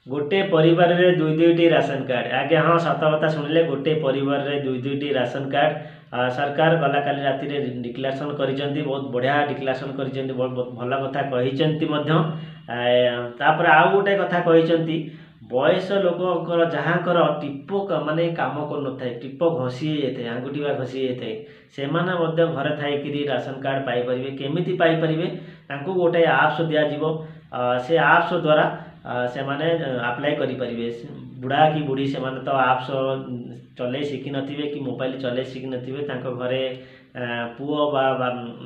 गोटे परिवार रे दुई दुईटी राशन कार्ड आज्ञा हाँ सत कथा शुणिले गोटे परिवार रे दुई दुईटी राशन कार्ड सरकार गला काली राति रे डिक्लेरेशन करिसेंती बहुत बढ़िया डिक्लेरेशन करिसेंती बहुत भल कथा कहिसेंती मध्य तापर आउ गोटे कथा कहिसेंती बयस लोक जहाँकर टिप माने काम कर न थाए टिप घसी जाए आंगुठी बा घसी जाए से घरे थी राशन कार्ड पाइपर केमी पाइपर तांको गोटे आप्स दिज्व से आप्स द्वारा से माने अप्लाई करें बुढ़ा कि बुढ़ी से माने तो आप्स चले शिखी नथिबे कि मोबाइल चले शिखी नथिबे तांको घरे पुओ बा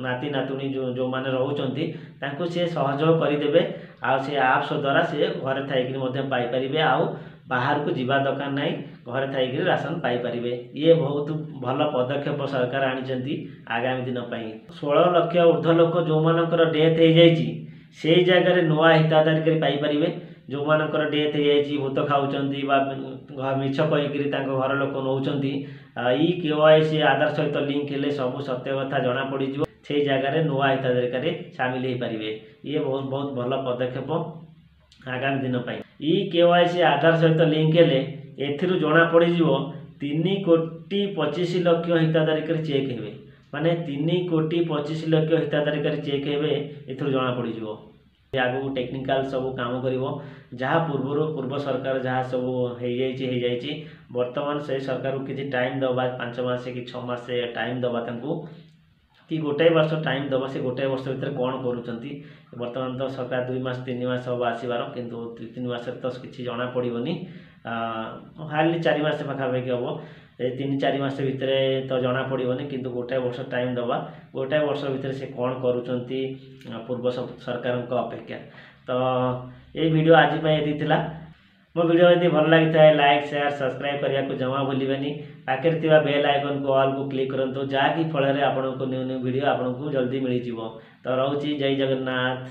नाती नातुणी जो माने रहउचंती तांको से सहयोग करदेवे आ से आप्स द्वारा से घरे थाइकि मध्य पाइपर आउ बाहर को जीवा दरकार नहीं घरे थी राशन पाइपर ये बहुत भल पदक्षेप सरकार आनी आगामी दिन 16 लाख ऊर्ध्व लोक जो मानकर डेथ हो जाइए से जगह नुआ हिताधिकारी पाइपर जो मानकर डेथ हो जाइए भूत खाऊँ मिछ कहीकि घर लोक नौ KYC आधार सहित लिंक हेले सब सत्य कथा जना पड़ से जगह नुआ हिताधिकारी सामिल हो पारे ये बहुत बहुत भल पदक्षेप आगामी दिन KYC आधार सहित लिंक हेले एथिरु जना पड़ 3,25,00,000 हिताधिकारी चेक हे माने 3,25,00,000 हिताधिकारी चेक हे एथिरु जना पड़ आगु टेक्निकल सब काम करिवो जहाँ पूर्व सरकार जहाँ सब हो जाइए वर्तमान से सरकार को किसी टाइम दबा 5 मास कि 6 मास टाइम दबा तांको कि गोटे वर्ष टाइम दबा से गोटे वर्ष भीतर कौन करूँगी वर्तमान तो सरकार 2 मास 3 मास हम आसबार किंतु 3 मास तो किसी जना पड़ोनी हार्डली 4 मास पाखापाखि हम 3-4 मास भितर तो जना पड़ोनी किंतु गोटे वर्ष टाइम दबा गोटे वर्ष भितर से कौन करूँगी पूर्व सरकार अपेक्षा तो ये वीडियो आज ये थिला मो वीडियो यदि भल लगी था लाइक शेयर सब्सक्राइब करने को जमा भूलि पाखे बेल आइकन को ऑल को क्लिक करूँ जहाँकि फल आपको न्यू न्यू वीडियो आपको जल्दी मिल तो रोची जय जगन्नाथ।